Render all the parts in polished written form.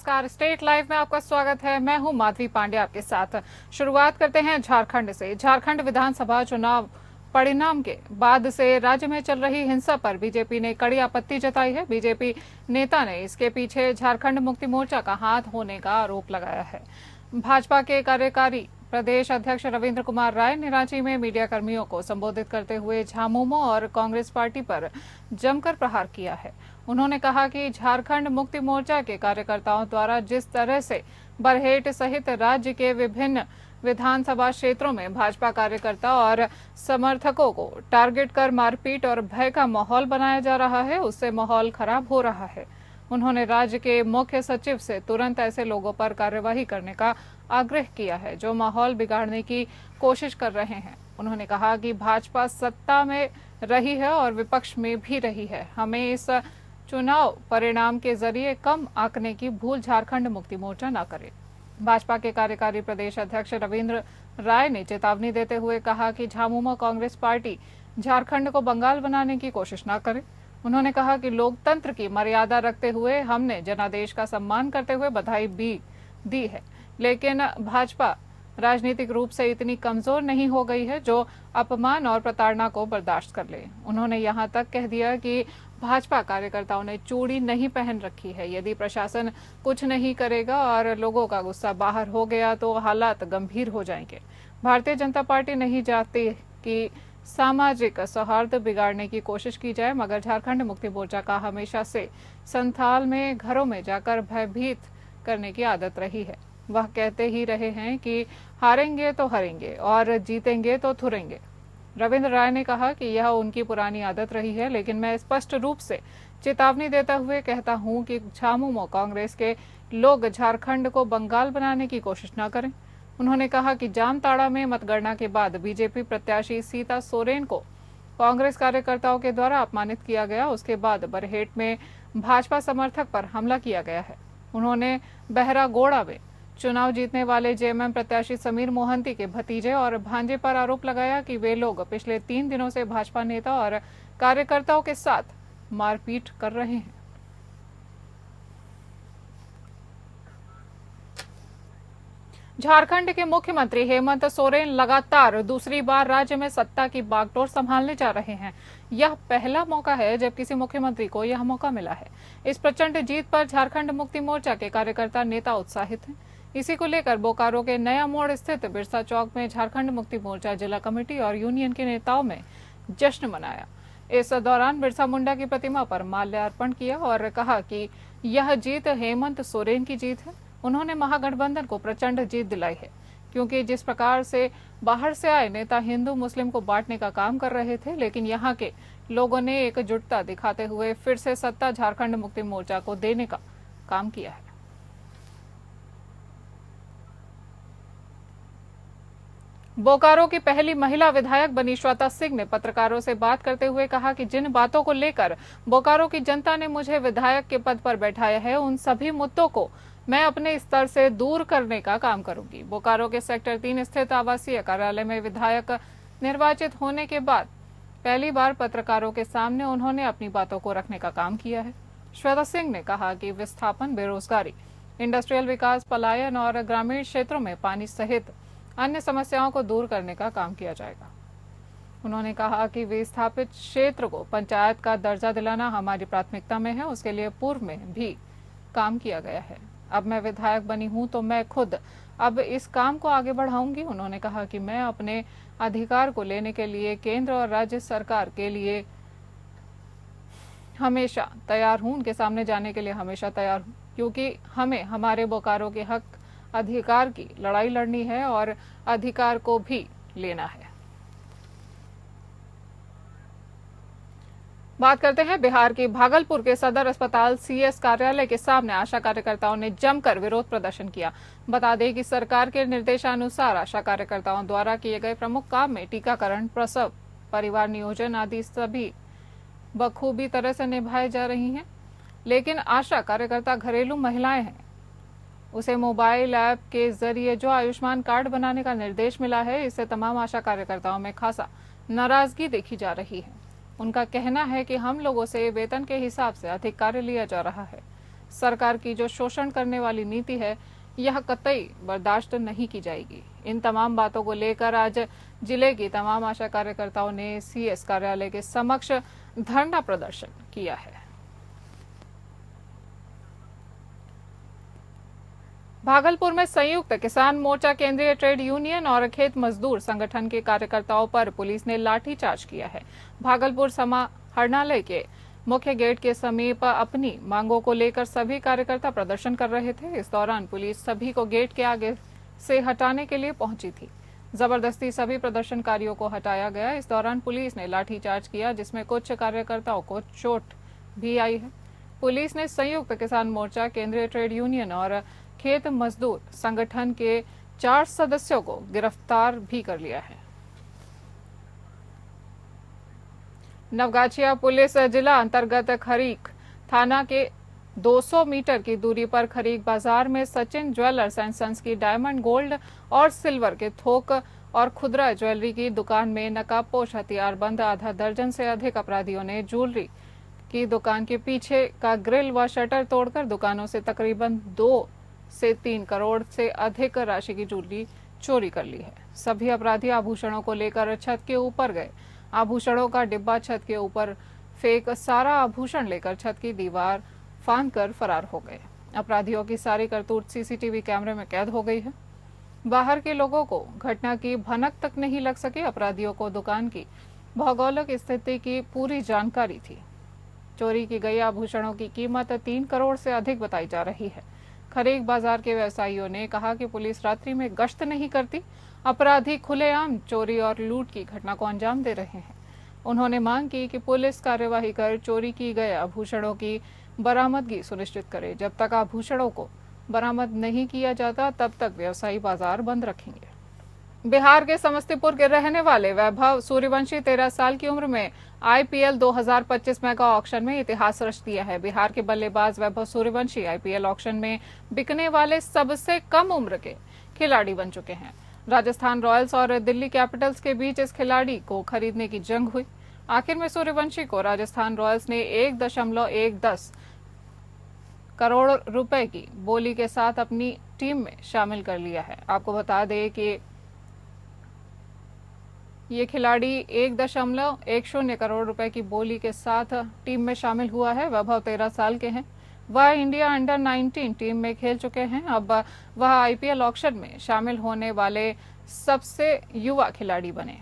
नमस्कार, state live में आपका स्वागत है। मैं हूं माधवी पांडे आपके साथ। शुरुआत करते हैं झारखंड से। झारखंड विधानसभा चुनाव परिणाम के बाद से राज्य में चल रही हिंसा पर बीजेपी ने कड़ी आपत्ति जताई है। बीजेपी नेता ने इसके पीछे झारखंड मुक्ति मोर्चा का हाथ होने का आरोप लगाया है। भाजपा के कार्यकारी प्रदेश अध्यक्ष रविंद्र कुमार राय ने रांची में मीडिया कर्मियों को संबोधित करते हुए झामुमो और कांग्रेस पार्टी पर जमकर प्रहार किया है। उन्होंने कहा कि झारखंड मुक्ति मोर्चा के कार्यकर्ताओं द्वारा जिस तरह से बरहेट सहित राज्य के विभिन्न विधानसभा क्षेत्रों में भाजपा कार्यकर्ता और समर्थकों को टारगेट कर मारपीट और भय का माहौल बनाया जा रहा है, उससे माहौल खराब हो रहा है। उन्होंने राज्य के मुख्य सचिव से तुरंत ऐसे लोगों पर कार्यवाही करने का आग्रह किया है जो माहौल बिगाड़ने की कोशिश कर रहे हैं। उन्होंने कहा कि भाजपा सत्ता में रही है और विपक्ष में भी रही है। हमें इस चुनाव परिणाम के जरिए कम आंकने की भूल झारखंड मुक्ति मोर्चा न करे। भाजपा के कार्यकारी प्रदेश अध्यक्ष रविंद्र राय ने चेतावनी देते हुए कहा कि झामुमो कांग्रेस पार्टी झारखंड को बंगाल बनाने की कोशिश न करे। उन्होंने कहा कि लोकतंत्र की मर्यादा रखते हुए हमने जनादेश का सम्मान करते हुए बधाई भी दी है, लेकिन भाजपा राजनीतिक रूप से इतनी कमजोर नहीं हो गई है जो अपमान और प्रताड़ना को बर्दाश्त कर ले। उन्होंने यहां तक कह दिया कि भाजपा कार्यकर्ताओं ने चूड़ी नहीं पहन रखी है। यदि प्रशासन कुछ नहीं करेगा और लोगों का गुस्सा बाहर हो गया तो हालात गंभीर हो जाएंगे। भारतीय जनता पार्टी नहीं चाहती कि सामाजिक सौहार्द बिगाड़ने की कोशिश की जाए, मगर झारखंड मुक्ति मोर्चा का हमेशा से संथाल में घरों में जाकर भयभीत करने की आदत रही है। वह कहते ही रहे हैं कि हारेंगे तो हारेंगे और जीतेंगे तो थुरेंगे। रविंद्र राय ने कहा कि यह उनकी पुरानी आदत रही है, लेकिन मैं स्पष्ट रूप से चेतावनी देता हुए कहता हूं कि झामुमो कांग्रेस के लोग झारखंड को बंगाल बनाने की कोशिश न करें। उन्होंने कहा कि जामताड़ा में मतगणना के बाद बीजेपी प्रत्याशी सीता सोरेन को कांग्रेस कार्यकर्ताओं के द्वारा अपमानित किया गया। उसके बाद बरहेट में भाजपा समर्थक पर हमला किया गया है। उन्होंने बहरागोड़ा में चुनाव जीतने वाले जेएमएम प्रत्याशी समीर मोहंती के भतीजे और भांजे पर आरोप लगाया कि वे लोग पिछले 3 दिनों से भाजपा नेता और कार्यकर्ताओं के साथ मारपीट कर रहे हैं। झारखंड के मुख्यमंत्री हेमंत सोरेन लगातार दूसरी बार राज्य में सत्ता की बागडोर संभालने जा रहे हैं। यह पहला मौका है जब किसी मुख्यमंत्री को यह मौका मिला है। इस प्रचंड जीत पर झारखंड मुक्ति मोर्चा के कार्यकर्ता नेता उत्साहित हैं। इसी को लेकर बोकारो के नया मोड़ स्थित बिरसा चौक में झारखंड मुक्ति मोर्चा जिला कमेटी और यूनियन के नेताओं में जश्न मनाया। इस दौरान बिरसा मुंडा की प्रतिमा पर माल्यार्पण किया और कहा कि यह जीत हेमंत सोरेन की जीत है। उन्होंने महागठबंधन को प्रचंड जीत दिलाई है, क्योंकि जिस प्रकार से बाहर से आए नेता हिंदू मुस्लिम को बांटने का काम कर रहे थे, लेकिन यहाँ के लोगों ने एकजुटता दिखाते हुए फिर से सत्ता झारखंड मुक्ति मोर्चा को देने का काम किया है। बोकारो की पहली महिला विधायक बनी श्वेता सिंह ने पत्रकारों से बात करते हुए कहा कि जिन बातों को लेकर बोकारो की जनता ने मुझे विधायक के पद पर बैठाया है, उन सभी मुद्दों को मैं अपने स्तर से दूर करने का काम करूंगी। बोकारो के सेक्टर 3 स्थित आवासीय कार्यालय में विधायक निर्वाचित होने के बाद पहली बार पत्रकारों के सामने उन्होंने अपनी बातों को रखने का काम किया है। श्वेता सिंह ने कहा कि विस्थापन, बेरोजगारी, इंडस्ट्रियल विकास, पलायन और ग्रामीण क्षेत्रों में पानी सहित अन्य समस्याओं को दूर करने का काम किया जाएगा। उन्होंने कहा कि विस्थापित क्षेत्र को पंचायत का दर्जा दिलाना हमारी प्राथमिकता में है। उसके लिए पूर्व में भी काम किया गया है। अब मैं विधायक बनी हूं तो मैं खुद अब इस काम को आगे बढ़ाऊंगी। उन्होंने कहा कि मैं अपने अधिकार को लेने के लिए केंद्र और राज्य सरकार के लिए हमेशा तैयार हूं, उनके सामने जाने के लिए हमेशा तैयार हूं, क्योंकि हमें हमारे बोकारो के हक अधिकार की लड़ाई लड़नी है और अधिकार को भी लेना है। बात करते हैं बिहार की। भागलपुर के सदर अस्पताल सीएस कार्यालय के सामने आशा कार्यकर्ताओं ने जमकर विरोध प्रदर्शन किया। बता दें कि सरकार के निर्देशानुसार आशा कार्यकर्ताओं द्वारा किए गए प्रमुख काम में टीकाकरण, प्रसव, परिवार नियोजन आदि सभी बखूबी तरह से निभाए जा रही हैं। लेकिन आशा कार्यकर्ता घरेलू महिलाएं हैं। उसे मोबाइल ऐप के जरिए जो आयुष्मान कार्ड बनाने का निर्देश मिला है, इससे तमाम आशा कार्यकर्ताओं में खासा नाराजगी देखी जा रही है। उनका कहना है कि हम लोगों से वेतन के हिसाब से अधिक कार्य लिया जा रहा है। सरकार की जो शोषण करने वाली नीति है यह कतई बर्दाश्त नहीं की जाएगी। इन तमाम बातों को लेकर आज जिले की तमाम आशा कार्यकर्ताओं ने सीएस कार्यालय के समक्ष धरना प्रदर्शन किया है। भागलपुर में संयुक्त किसान मोर्चा, केंद्रीय ट्रेड यूनियन और खेत मजदूर संगठन के कार्यकर्ताओं पर पुलिस ने लाठीचार्ज किया है। भागलपुर समाहरणालय के मुख्य गेट के समीप अपनी मांगों को लेकर सभी कार्यकर्ता प्रदर्शन कर रहे थे। इस दौरान पुलिस सभी को गेट के आगे से हटाने के लिए पहुंची थी। जबरदस्ती सभी प्रदर्शनकारियों को हटाया गया। इस दौरान पुलिस ने लाठीचार्ज किया, जिसमें कुछ कार्यकर्ताओं को चोट भी आई है। पुलिस ने संयुक्त किसान मोर्चा, केंद्रीय ट्रेड यूनियन और खेत मजदूर संगठन के 4 सदस्यों को गिरफ्तार भी कर लिया है। नवगाछिया पुलिस जिला अंतर्गत खरीक थाना के 200 मीटर की दूरी पर खरीक बाजार में सचिन ज्वेलर्स एंड सन्स की डायमंड, गोल्ड और सिल्वर के थोक और खुदरा ज्वेलरी की दुकान में नकाबपोश हथियारबंद आधा दर्जन से अधिक अपराधियों ने ज्वेलरी की दुकान के पीछे का ग्रिल व शटर तोड़कर दुकानों से तकरीबन 2 से 3 करोड़ से अधिक राशि की ज्वेलरी चोरी कर ली है। सभी अपराधी आभूषणों को लेकर छत के ऊपर गए। आभूषणों का डिब्बा छत के ऊपर फेंक सारा आभूषण लेकर छत की दीवार फांदकर फरार हो गए। अपराधियों की सारी करतूत सीसीटीवी कैमरे में कैद हो गई है। बाहर के लोगों को घटना की भनक तक नहीं लग सकी। अपराधियों को दुकान की भौगोलिक स्थिति की पूरी जानकारी थी। चोरी की गई आभूषणों की कीमत 3 करोड़ से अधिक बताई जा रही है। खरीक बाजार के व्यवसायियों ने कहा कि पुलिस रात्रि में गश्त नहीं करती। अपराधी खुलेआम चोरी और लूट की घटना को अंजाम दे रहे हैं। उन्होंने मांग की कि पुलिस कार्यवाही कर चोरी की गए आभूषणों की बरामदगी सुनिश्चित करे। जब तक आभूषणों को बरामद नहीं किया जाता तब तक व्यवसायी बाजार बंद रखेंगे। बिहार के समस्तीपुर के रहने वाले वैभव सूर्यवंशी 13 साल की उम्र में आईपीएल 2025 मेगा ऑक्शन में इतिहास रच दिया है। बिहार के बल्लेबाज वैभव सूर्यवंशी आईपीएल ऑक्शन में बिकने वाले सबसे कम उम्र के खिलाड़ी बन चुके हैं। राजस्थान रॉयल्स और दिल्ली कैपिटल्स के बीच इस खिलाड़ी को खरीदने की जंग हुई। आखिर में सूर्यवंशी को राजस्थान रॉयल्स ने 1.110 करोड़ रुपए की बोली के साथ अपनी टीम में शामिल कर लिया है। आपको बता दें कि ये खिलाड़ी 1.10 करोड़ रुपए की बोली के साथ टीम में शामिल हुआ है। वैभव 13 साल के हैं। वह इंडिया अंडर 19 टीम में खेल चुके हैं। अब वह आईपीएल ऑक्शन में शामिल होने वाले सबसे युवा खिलाड़ी बने।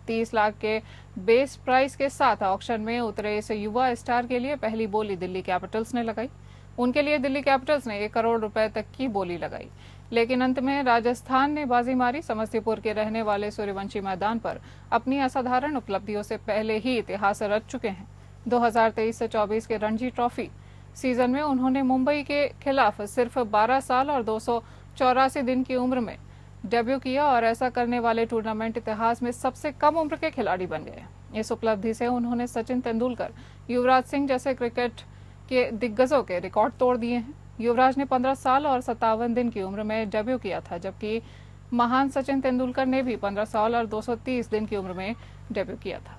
30 लाख के बेस प्राइस के साथ ऑक्शन में उतरे इस युवा स्टार के लिए पहली बोली दिल्ली कैपिटल्स ने लगाई। उनके लिए दिल्ली कैपिटल्स ने 1 करोड़ रुपए तक की बोली लगाई, लेकिन अंत में राजस्थान ने बाजी मारी। समस्तीपुर के रहने वाले सूर्यवंशी मैदान पर अपनी असाधारण उपलब्धियों से पहले ही इतिहास रच चुके हैं। 2023 से 24 के रणजी ट्रॉफी सीजन में उन्होंने मुंबई के खिलाफ सिर्फ 12 साल और 284 दिन की उम्र में डेब्यू किया और ऐसा करने वाले टूर्नामेंट इतिहास में सबसे कम उम्र के खिलाड़ी बन गए। इस उपलब्धि से उन्होंने सचिन तेंदुलकर, युवराज सिंह जैसे क्रिकेट के दिग्गजों के रिकॉर्ड तोड़ दिए हैं। युवराज ने 15 साल और 57 दिन की उम्र में डेब्यू किया था, जबकि महान सचिन तेंदुलकर ने भी 15 साल और 230 दिन की उम्र में डेब्यू किया था।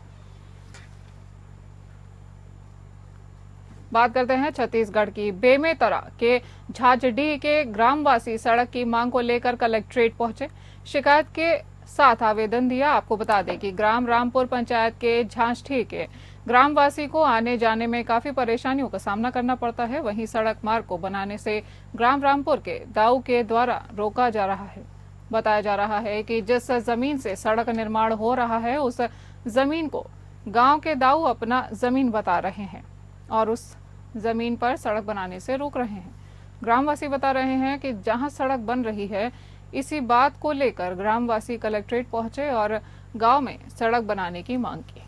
बात करते हैं छत्तीसगढ़ की। बेमेतरा के झाझडीह के ग्रामवासी सड़क की मांग को लेकर कलेक्ट्रेट पहुंचे, शिकायत के साथ आवेदन दिया। आपको बता दें कि ग्राम रामपुर पंचायत के झाझडीह के ग्रामवासी को आने जाने में काफी परेशानियों का सामना करना पड़ता है। वहीं सड़क मार्ग को बनाने से ग्राम रामपुर के दाऊ के द्वारा रोका जा रहा है। बताया जा रहा है कि जिस जमीन से सड़क निर्माण हो रहा है उस जमीन को गांव के दाऊ अपना जमीन बता रहे हैं और उस जमीन पर सड़क बनाने से रोक रहे हैं। ग्रामवासी बता रहे हैं कि जहां सड़क बन रही है, इसी बात को लेकर ग्रामवासी कलेक्ट्रेट पहुंचे और गांव में सड़क बनाने की मांग की।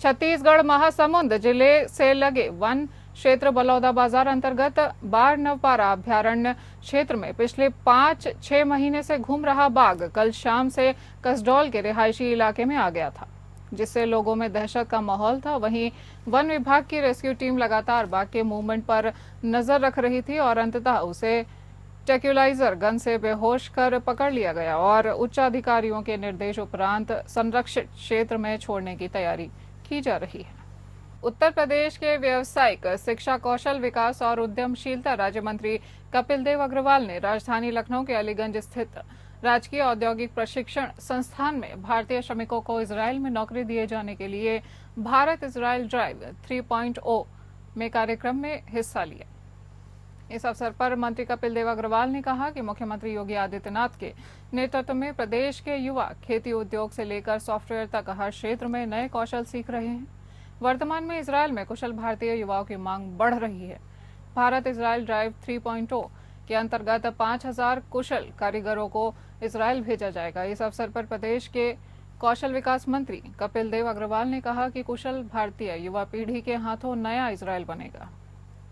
छत्तीसगढ़ महासमुंद जिले से लगे वन क्षेत्र बलौदा बाजार अंतर्गत बाढ़ नवपारा अभ्यारण्य क्षेत्र में पिछले 5-6 महीने से घूम रहा बाघ कल शाम से कसडौल के रिहायशी इलाके में आ गया था, जिससे लोगों में दहशत का माहौल था। वहीं वन विभाग की रेस्क्यू टीम लगातार बाघ के मूवमेंट पर नजर रख रही थी और अंततः उसे ट्रैंक्विलाइजर गन से बेहोश कर पकड़ लिया गया और उच्च अधिकारियों के निर्देश उपरांत संरक्षित क्षेत्र में छोड़ने की तैयारी की जा रही है। उत्तर प्रदेश के व्यावसायिक शिक्षा, कौशल विकास और उद्यमशीलता राज्य मंत्री कपिल देव अग्रवाल ने राजधानी लखनऊ के अलीगंज स्थित राजकीय औद्योगिक प्रशिक्षण संस्थान में भारतीय श्रमिकों को इजरायल में नौकरी दिए जाने के लिए भारत इजरायल ड्राइव 3.0 में कार्यक्रम में हिस्सा लिया। इस अवसर पर मंत्री कपिल देव अग्रवाल ने कहा कि मुख्यमंत्री योगी आदित्यनाथ के नेतृत्व में प्रदेश के युवा खेती उद्योग से लेकर सॉफ्टवेयर तक हर क्षेत्र में नए कौशल सीख रहे हैं। वर्तमान में इजरायल में कुशल भारतीय युवाओं की मांग बढ़ रही है। भारत इजरायल ड्राइव 3.0 के अंतर्गत 5,000 कुशल कारीगरों को इजरायल भेजा जाएगा। इस अवसर पर प्रदेश के कौशल विकास मंत्री कपिल देव अग्रवाल ने कहा कि कुशल भारतीय युवा पीढ़ी के हाथों नया इजरायल बनेगा।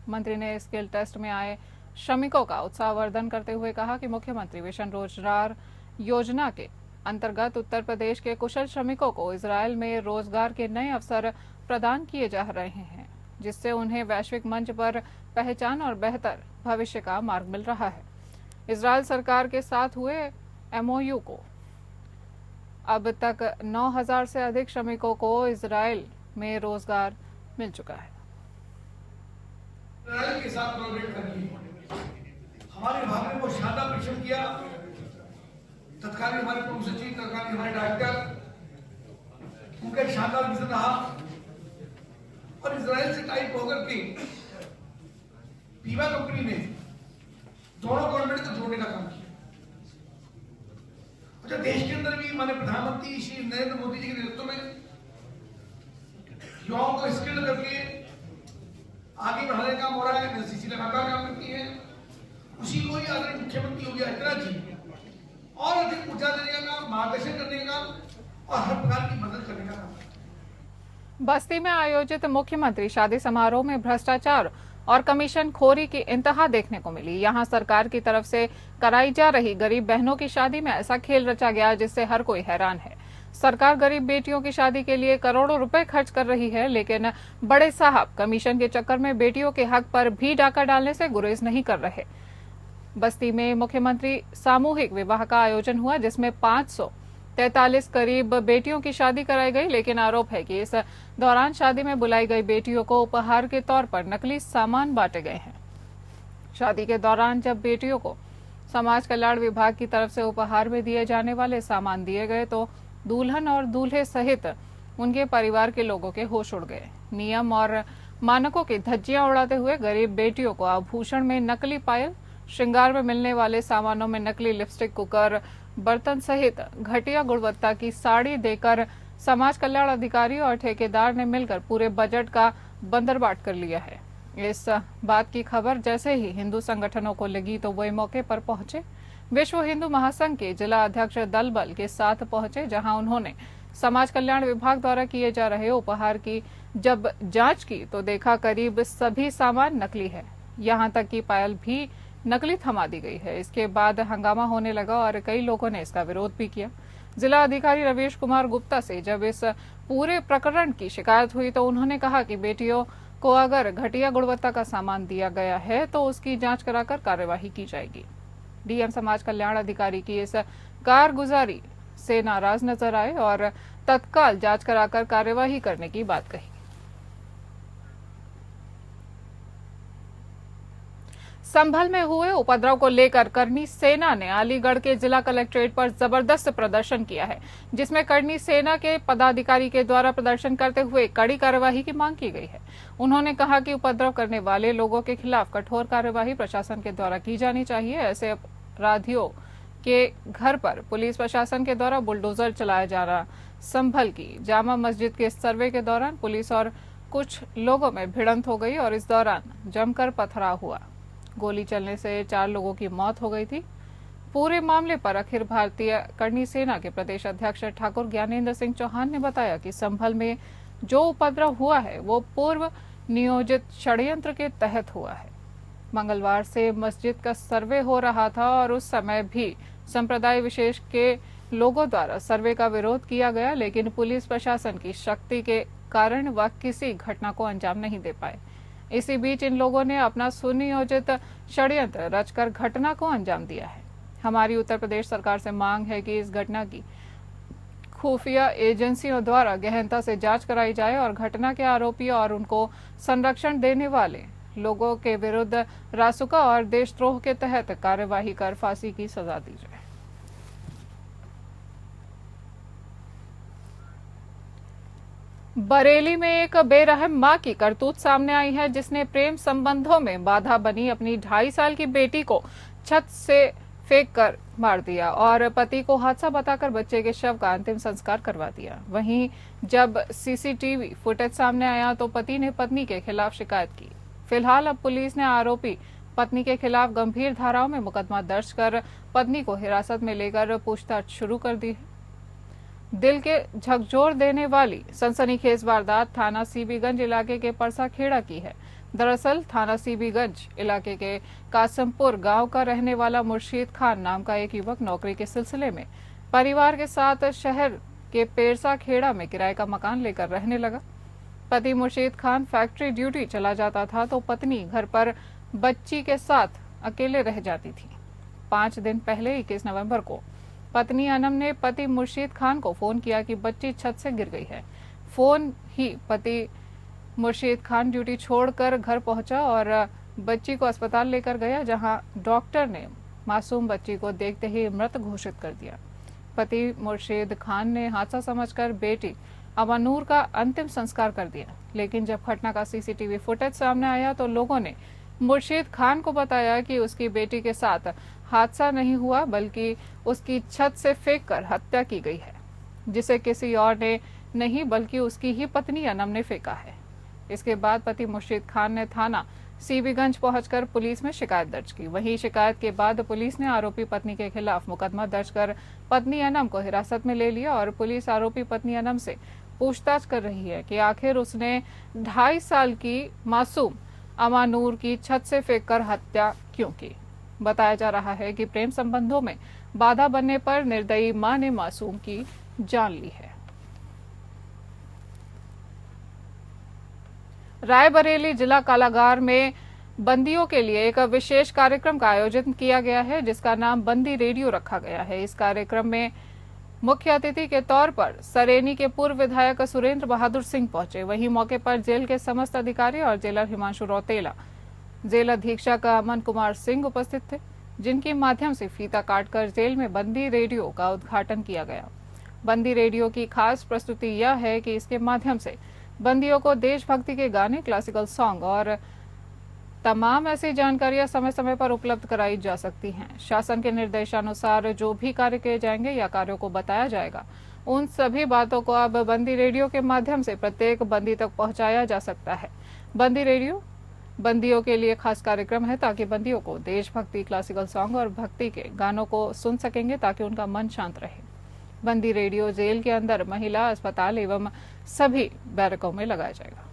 मंत्री ने स्किल टेस्ट में आए श्रमिकों का उत्साहवर्धन करते हुए कहा कि मुख्यमंत्री मिशन रोजगार योजना के अंतर्गत उत्तर प्रदेश के कुशल श्रमिकों को इजरायल में रोजगार के नए अवसर प्रदान किए जा रहे हैं, जिससे उन्हें वैश्विक मंच पर पहचान और बेहतर भविष्य का मार्ग मिल रहा है। इजरायल सरकार के साथ हुए MOU को अब तक 9,000 से अधिक श्रमिकों को इजरायल में रोजगार मिल चुका है। इजरायल के साथ कोलैबोरेट करनी है। हमारे विभाग ने वो शानदार परिश्रम किया। तत्कालीन हमारे प्रमुख सचिव, तत्कालीन हमारे डायरेक्टर, उनका एक शानदार विजन रहा और इजरायल से टाइप होकर के पीवा कंपनी ने दोनों गवर्नमेंट को जोड़ने का काम किया। अच्छा, देश के अंदर भी माननीय प्रधानमंत्री श्री नरेंद्र मोदी जी के नेतृत्व में युवाओं को स्किल करके आगे बढ़ाने का काम हो रहा है। NCC लगातार काम करती है। उसी को ही आदरणीय मुख्यमंत्री योगी आदित्यनाथ जी और अधिक ऊर्जा देने का काम, मार्गदर्शन करने का और हर प्रकार की मदद करने का काम। बस्ती में आयोजित मुख्यमंत्री शादी समारोह में भ्रष्टाचार और कमीशन खोरी की इंतहा देखने को मिली। यहां सरकार की तरफ से कराई जा रही गरीब बहनों की शादी में ऐसा खेल रचा गया जिससे हर कोई हैरान है। सरकार गरीब बेटियों की शादी के लिए करोड़ों रुपए खर्च कर रही है, लेकिन बड़े साहब कमीशन के चक्कर में बेटियों के हक पर भी डाका डालने से गुरेज नहीं कर रहे। बस्ती में मुख्यमंत्री सामूहिक विवाह का आयोजन हुआ, जिसमें 543 करीब बेटियों की शादी कराई गई, लेकिन आरोप है कि इस दौरान शादी में बुलाई गई बेटियों को उपहार के तौर पर नकली सामान बांटे गए हैं। शादी के दौरान जब बेटियों को समाज कल्याण विभाग की तरफ से उपहार में दिए जाने वाले सामान दिए गए तो दुल्हन और दूल्हे सहित उनके परिवार के लोगों के होश उड़ गए। नियम और मानकों की धज्जियां उड़ाते हुए गरीब बेटियों को आभूषण में नकली पायल, श्रृंगार में मिलने वाले सामानों में नकली लिपस्टिक, कुकर, बर्तन सहित घटिया गुणवत्ता की साड़ी देकर समाज कल्याण अधिकारी और ठेकेदार ने मिलकर पूरे बजट का बंदरबाट कर लिया है। इस बात की खबर जैसे ही हिंदू संगठनों को लगी तो वे मौके पर पहुंचे। विश्व हिंदू महासंघ के जिला अध्यक्ष दल बल के साथ पहुंचे, जहां उन्होंने समाज कल्याण विभाग द्वारा किए जा रहे उपहार की जब जांच की तो देखा करीब सभी सामान नकली है। यहां तक कि पायल भी नकली थमा दी गई है। इसके बाद हंगामा होने लगा और कई लोगों ने इसका विरोध भी किया। जिला अधिकारी रवीश कुमार गुप्ता से जब इस पूरे प्रकरण की शिकायत हुई तो उन्होंने कहा कि बेटियों को अगर घटिया गुणवत्ता का सामान दिया गया है तो उसकी जांच कराकर कार्यवाही की जाएगी। डीएम समाज कल्याण अधिकारी की इस कारगुजारी से नाराज नजर आए और तत्काल जांच कराकर कार्यवाही करने की बात कही। संभल में हुए उपद्रव को लेकर करनी सेना ने अलीगढ़ के जिला कलेक्ट्रेट पर जबरदस्त प्रदर्शन किया है, जिसमें करनी सेना के पदाधिकारी के द्वारा प्रदर्शन करते हुए कड़ी कार्यवाही की मांग की गई है। उन्होंने कहा कि उपद्रव करने वाले लोगों के खिलाफ कठोर कार्यवाही प्रशासन के द्वारा की जानी चाहिए। ऐसे अपराधियों के घर पर पुलिस प्रशासन के द्वारा बुलडोजर चलाया जा रहा। संभल की जामा मस्जिद के सर्वे के दौरान पुलिस और कुछ लोगों में भिड़ंत हो गई और इस दौरान जमकर पथराव हुआ। गोली चलने से 4 लोगों की मौत हो गई थी। पूरे मामले पर अखिल भारतीय करनी सेना के प्रदेश अध्यक्ष ठाकुर ज्ञानेंद्र सिंह चौहान ने बताया कि संभल में जो उपद्रव हुआ है वो पूर्व नियोजित षड्यंत्र के तहत हुआ है। मंगलवार से मस्जिद का सर्वे हो रहा था और उस समय भी संप्रदाय विशेष के लोगों द्वारा सर्वे का विरोध किया गया, लेकिन पुलिस प्रशासन की शक्ति के कारण वह किसी घटना को अंजाम नहीं दे पाए। इसी बीच इन लोगों ने अपना सुनियोजित षड्यंत्र रचकर घटना को अंजाम दिया है। हमारी उत्तर प्रदेश सरकार से मांग है कि इस घटना की खुफिया एजेंसियों द्वारा गहनता से जांच कराई जाए और घटना के आरोपी और उनको संरक्षण देने वाले लोगों के विरुद्ध रासुका और देशद्रोह के तहत कार्यवाही कर फांसी की सजा दी जाए। बरेली में एक बेरहम मां की करतूत सामने आई है, जिसने प्रेम संबंधों में बाधा बनी अपनी 2.5 साल की बेटी को छत से फेंक कर मार दिया और पति को हादसा बताकर बच्चे के शव का अंतिम संस्कार करवा दिया। वहीं जब सीसीटीवी फुटेज सामने आया तो पति ने पत्नी के खिलाफ शिकायत की। फिलहाल अब पुलिस ने आरोपी पत्नी के खिलाफ गंभीर धाराओं में मुकदमा दर्ज कर पत्नी को हिरासत में लेकर पूछताछ शुरू कर दी है। दिल के झकझोर देने वाली सनसनीखेज वारदात थाना सीबीगंज इलाके के परसाखेड़ा की है। दरअसल थाना सीबीगंज इलाके के कासमपुर गांव का रहने वाला मुर्शीद खान नाम का एक युवक नौकरी के सिलसिले में परिवार के साथ शहर के पेरसा खेड़ा में किराए का मकान लेकर रहने लगा। पति मुर्शीद खान फैक्ट्री ड्यूटी चला जाता था तो पत्नी घर पर बच्ची के साथ अकेले रह जाती थी। 5 दिन पहले 21 नवंबर को पत्नी अनम ने पति मुर्शीद खान को फोन किया कि बच्ची छत से गिर गई है। फोन ही पति मुर्शीद खान ड्यूटी छोड़कर घर पहुंचा और बच्ची को अस्पताल लेकर गया, जहां डॉक्टर ने मासूम बच्ची को देखते ही मृत घोषित कर दिया। पति मुर्शीद खान ने हादसा समझकर बेटी अमानूर का अंतिम संस्कार कर दिया, लेकिन जब घटना का सीसीटीवी फुटेज सामने आया तो लोगों ने मुर्शीद खान को बताया कि उसकी बेटी के साथ हादसा नहीं हुआ बल्कि उसकी छत से फेंककर हत्या की गई है, जिसे किसी और ने नहीं बल्कि उसकी ही पत्नी अनम ने फेंका है। इसके बाद पति मुर्शीद खान ने थाना सीबीगंज पहुंचकर पुलिस में शिकायत दर्ज की। वहीं शिकायत के बाद पुलिस ने आरोपी पत्नी के खिलाफ मुकदमा दर्ज कर पत्नी अनम को हिरासत में ले लिया और पुलिस आरोपी पत्नी अनम से पूछताछ कर रही है कि आखिर उसने 2.5 साल की मासूम अमानूर की छत से फेंककर हत्या क्यों की। बताया जा रहा है कि प्रेम संबंधों में बाधा बनने पर निर्दयी मां ने मासूम की जान ली है। रायबरेली जिला कारागार में बंदियों के लिए एक विशेष कार्यक्रम का आयोजन किया गया है, जिसका नाम बंदी रेडियो रखा गया है। इस कार्यक्रम में मुख्य अतिथि के तौर पर सरेनी के पूर्व विधायक सुरेंद्र बहादुर सिंह पहुंचे। वहीं मौके पर जेल के समस्त अधिकारी और जेलर हिमांशु रौतेला, जेल अधीक्षक अमन कुमार सिंह उपस्थित थे, जिनके माध्यम से फीता काटकर जेल में बंदी रेडियो का उद्घाटन किया गया। बंदी रेडियो की खास प्रस्तुति यह है कि इसके माध्यम से बंदियों को देशभक्ति के गाने, क्लासिकल सॉन्ग और तमाम ऐसी जानकारियां समय समय पर उपलब्ध कराई जा सकती हैं। शासन के निर्देशानुसार जो भी कार्य किए जाएंगे या कार्यों को बताया जाएगा, उन सभी बातों को अब बंदी रेडियो के माध्यम से प्रत्येक बंदी तक पहुंचाया जा सकता है। बंदी रेडियो बंदियों के लिए खास कार्यक्रम है ताकि बंदियों को देशभक्ति, क्लासिकल सॉन्ग और भक्ति के गानों को सुन सकेंगे ताकि उनका मन शांत रहे। बंदी रेडियो जेल के अंदर, महिला अस्पताल एवं सभी बैरकों में लगाया जाएगा।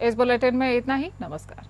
इस बुलेटिन में इतना ही। नमस्कार।